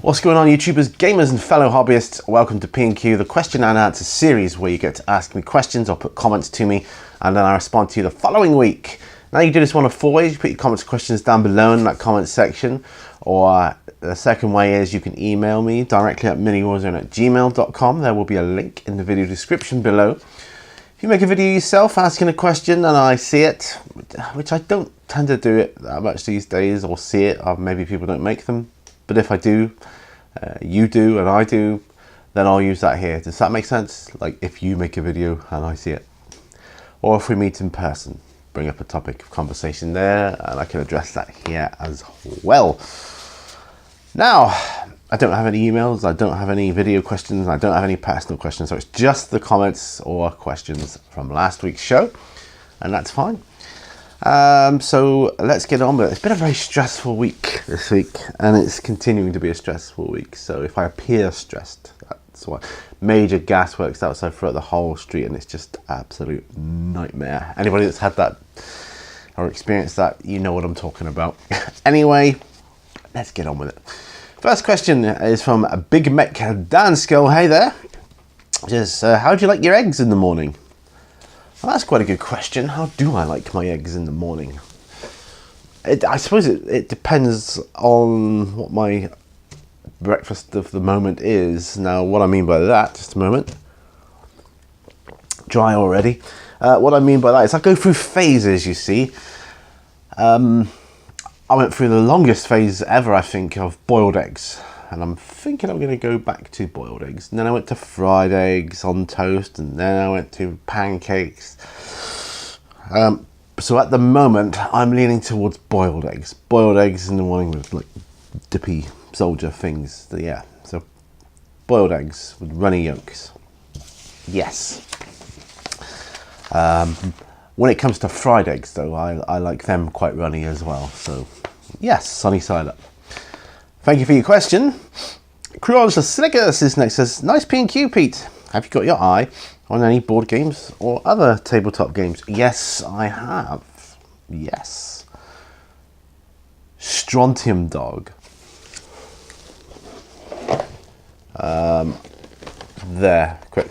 What's going on, YouTubers, gamers and fellow hobbyists? Welcome to P&Q, the question and answer series where you get to ask me questions or put comments to me and then I respond to you the following week. Now you can do this one of four ways. You put your comments and questions down below in that comment section, or the second way is you can email me directly at miniwarzone@gmail.com. There will be a link in the video description below. If you make a video yourself asking a question and I see it, which I don't tend to do it that much these days, or see it, or maybe people don't make them, but if I do, you do and I do, then I'll use that here. Does that make sense? Like if you make a video and I see it, or if we meet in person, bring up a topic of conversation there and I can address that here as well. Now, I don't have any emails, I don't have any video questions, I don't have any personal questions, so it's just the comments or questions from last week's show, and that's fine. So let's get on with it. It's been a very stressful week this week, and it's continuing to be a stressful week. So if I appear stressed, that's why. Major gasworks outside throughout the whole street, and it's just absolute nightmare. Anybody that's had that or experienced that, you know what I'm talking about. Anyway, let's get on with it. First question is from Big Mech Dansko. Hey there. Just how do you like your eggs in the morning? Well, that's quite a good question. How do I like my eggs in the morning? I suppose it depends on what my breakfast of the moment is. Now, what I mean by that, just a moment. Dry already. What I mean by that is I go through phases, you see. I went through the longest phase ever, I think, of boiled eggs. And I'm thinking I'm going to go back to boiled eggs. And then I went to fried eggs on toast, and then I went to pancakes. So at the moment, I'm leaning towards boiled eggs. Boiled eggs in the morning with like dippy soldier things. So, yeah, so boiled eggs with runny yolks. Yes. When it comes to fried eggs, though, I like them quite runny as well. So, yes, sunny side up. Thank you for your question. Cruels the Snickers is next. Says, nice P&Q, Pete. Have you got your eye on any board games or other tabletop games? Yes, I have. Yes. Strontium Dog. There, quick.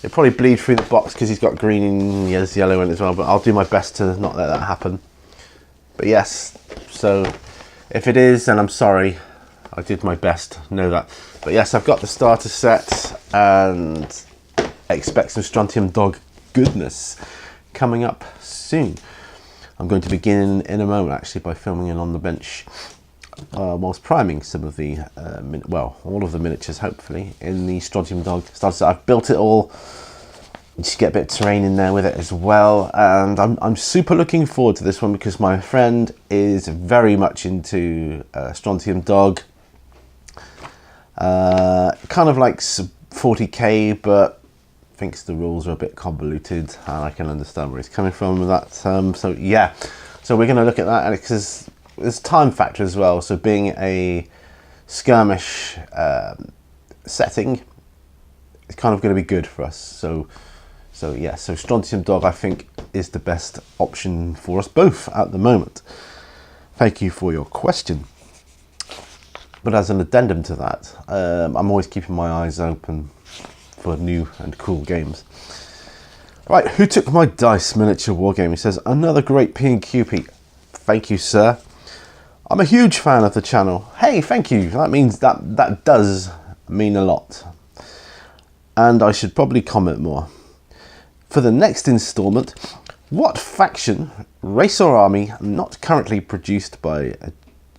It'll probably bleed through the box because he's got green and he has yellow in it as well, but I'll do my best to not let that happen. But yes, so if it is, then I'm sorry. I did my best, know that. But yes, I've got the starter set and expect some Strontium Dog goodness coming up soon. I'm going to begin in a moment actually by filming in on the bench whilst priming some of the, all of the miniatures hopefully in the Strontium Dog starter set. I've built it all. Just get a bit of terrain in there with it as well, and I'm super looking forward to this one because my friend is very much into Strontium Dog. Kind of likes 40k, but thinks the rules are a bit convoluted, and I can understand where he's coming from with that. So yeah, so we're going to look at that, and because there's time factor as well. So being a skirmish setting, it's kind of going to be good for us. So yeah, so Strontium Dog I think is the best option for us both at the moment. Thank you for your question. But as an addendum to that, I'm always keeping my eyes open for new and cool games. Right, who took my dice miniature wargame? He says, another great P&Q, Pete. Thank you, sir. I'm a huge fan of the channel. Hey, thank you. That means that does mean a lot. And I should probably comment more. For the next installment, what faction, race or army not currently produced by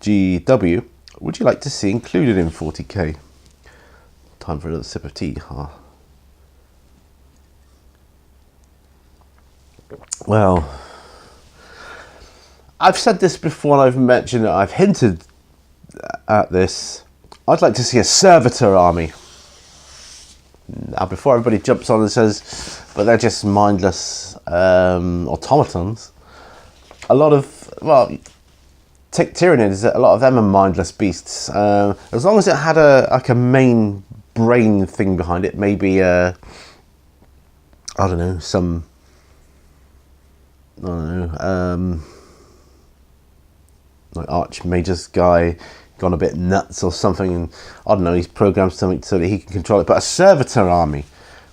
GW would you like to see included in 40k? Time for another sip of tea, huh? Well, I've said this before and I've mentioned it, I've hinted at this. I'd like to see a servitor army. Now, before everybody jumps on and says, but they're just mindless automatons. A lot of, well, take Tyranids, a lot of them are mindless beasts. As long as it had a main brain thing behind it, maybe, I don't know, like Archmage's guy gone a bit nuts or something, and I don't know, he's programmed something so that he can control it. But a servitor army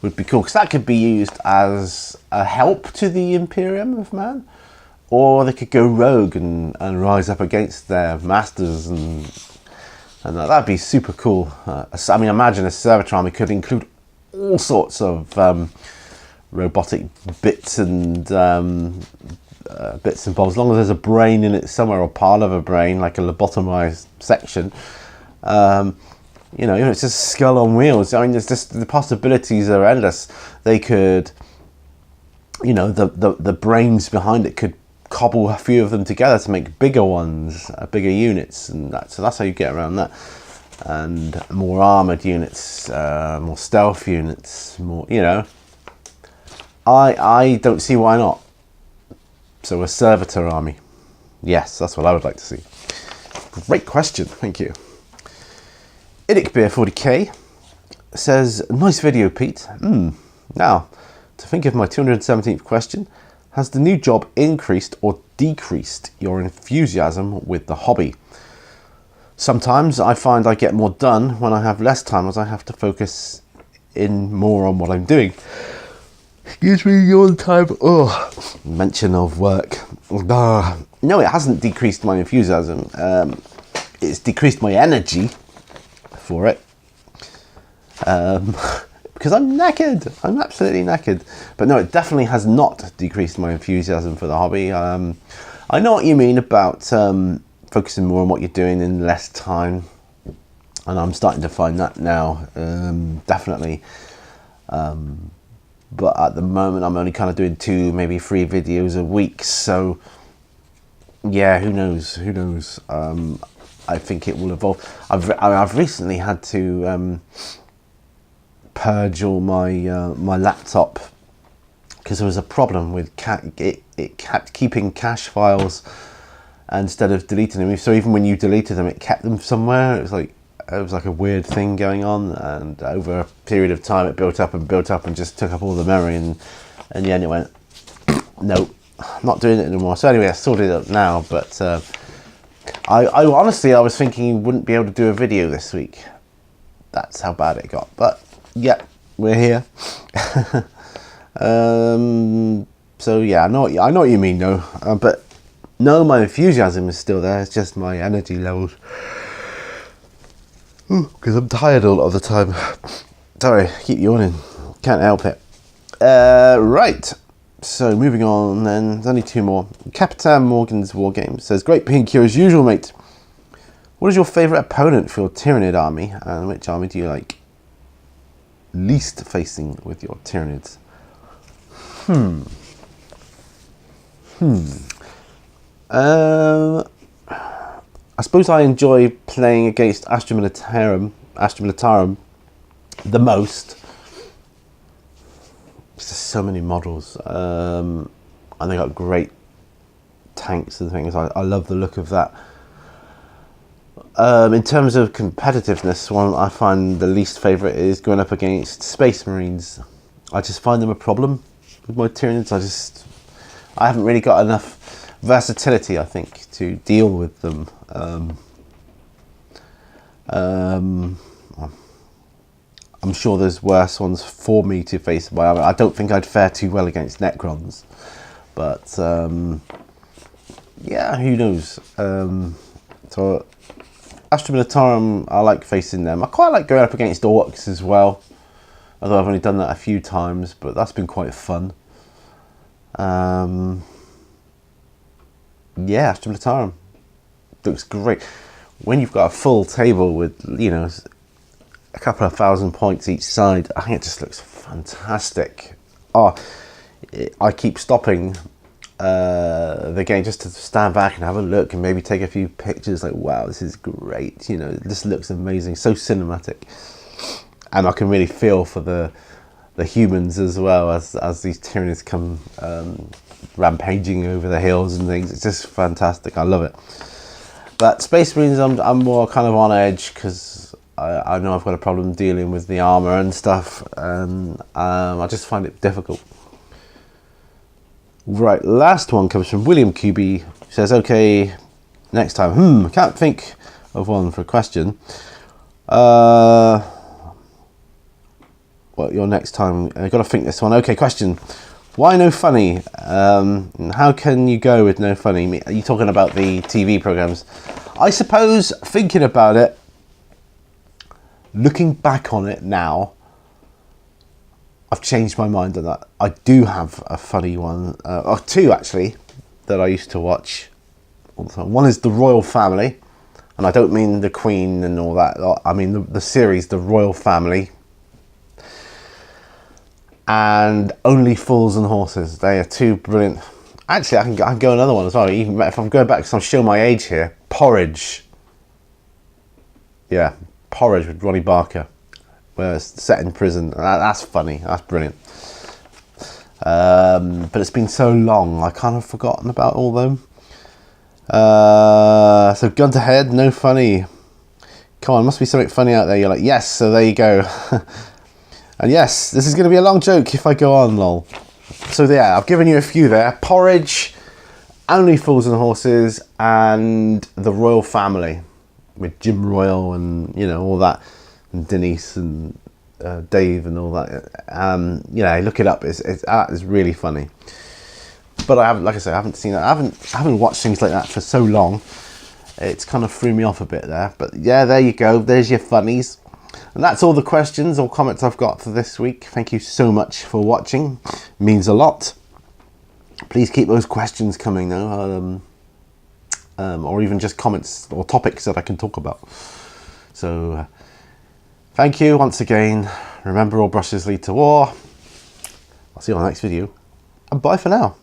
would be cool, because that could be used as a help to the Imperium of Man, or they could go rogue and rise up against their masters, and that'd be super cool. I mean, imagine a servitor army could include all sorts of robotic bits and bits and bobs, as long as there's a brain in it somewhere, or part of a brain, like a lobotomized section. You know, even if it's just skull on wheels. I mean, there's just, the possibilities are endless. They could, you know, the brains behind it could cobble a few of them together to make bigger ones, bigger units, and so that's how you get around that. And more armored units, more stealth units, more, you know. I don't see why not. So a servitor army. Yes, that's what I would like to see. Great question, thank you. Idicbeer40k says, nice video, Pete. Now, to think of my 217th question, has the new job increased or decreased your enthusiasm with the hobby? Sometimes I find I get more done when I have less time, as I have to focus in more on what I'm doing. Excuse me, yawn time. Oh, mention of work. No, it hasn't decreased my enthusiasm. It's decreased my energy for it. Because I'm knackered. I'm absolutely knackered. But no, it definitely has not decreased my enthusiasm for the hobby. I know what you mean about focusing more on what you're doing in less time. And I'm starting to find that now, definitely. But at the moment, I'm only kind of doing 2, maybe 3 videos a week. So, yeah, who knows? Who knows? I think it will evolve. I've recently had to purge all my my laptop, because there was a problem with it kept keeping cache files instead of deleting them. So even when you deleted them, it kept them somewhere. It was like a weird thing going on, and over a period of time it built up and just took up all the memory, and in the end it went, no, I'm not doing it anymore. So anyway, I sorted it up now, but I honestly, I was thinking you wouldn't be able to do a video this week. That's how bad it got. But yeah, we're here. So yeah, I know what you mean, though. But no, my enthusiasm is still there. It's just my energy levels. Because I'm tired a lot of the time. Sorry, keep yawning. Can't help it. Right. So moving on then. There's only 2 more. Capitan Morgan's Wargames says, great P&Q as usual, mate. What is your favourite opponent for your Tyranid army? And which army do you like least facing with your Tyranids? I suppose I enjoy playing against Astra Militarum the most. There's just so many models, and they got great tanks and things. I love the look of that. In terms of competitiveness, one I find the least favourite is going up against Space Marines. I just find them a problem with my Tyranids. I haven't really got enough versatility, I think, to deal with them. I'm sure there's worse ones for me to face. I don't think I'd fare too well against Necrons, but yeah, who knows. So Astra Militarum, I like facing them. I quite like going up against Orcs as well, although I've only done that a few times, but that's been quite fun. Yeah, Astra Militarum looks great when you've got a full table with, you know, a couple of 1,000 points each side. I think it just looks fantastic. I keep stopping the game just to stand back and have a look and maybe take a few pictures. Like, wow, this is great. You know, this looks amazing, so cinematic, and I can really feel for the humans as well as these Tyranids come rampaging over the hills and things. It's just fantastic. I love it. But Space Marines, I'm more kind of on edge, because I know I've got a problem dealing with the armor and stuff, and I just find it difficult. Right, last one comes from William QB. He says, okay, next time. I can't think of one for a question. Well, your next time, I've got to think this one. Okay, question. Why no funny? How can you go with no funny? Are you talking about the TV programs? I suppose, thinking about it, looking back on it now, I've changed my mind on that. I do have a funny one, or two actually, that I used to watch all the time. One is The Royal Family, and I don't mean the Queen and all that. I mean the series, The Royal Family, and Only Fools and Horses. They are two brilliant. Actually, I can go another one as well. Even if I'm going back, because I'm showing my age here. Porridge. Yeah, Porridge with Ronnie Barker, where it's set in prison. That's funny. That's brilliant. But it's been so long, I kind of forgotten about all them. So gun to head, no funny. Come on, must be something funny out there. You're like, yes. So there you go. And yes, this is going to be a long joke if I go on, lol. So yeah, I've given you a few there. Porridge, Only Fools and Horses, and The Royal Family with Jim Royal and, you know, all that, and Denise and Dave and all that. You know, look it up. It's really funny. But I haven't, like I said, I haven't seen that. I haven't watched things like that for so long. It's kind of threw me off a bit there. But yeah, there you go. There's your funnies. And that's all the questions or comments I've got for this week. Thank you so much for watching. It means a lot. Please keep those questions coming though. Or even just comments or topics that I can talk about. So thank you once again. Remember, all brushes lead to war. I'll see you on the next video. And bye for now.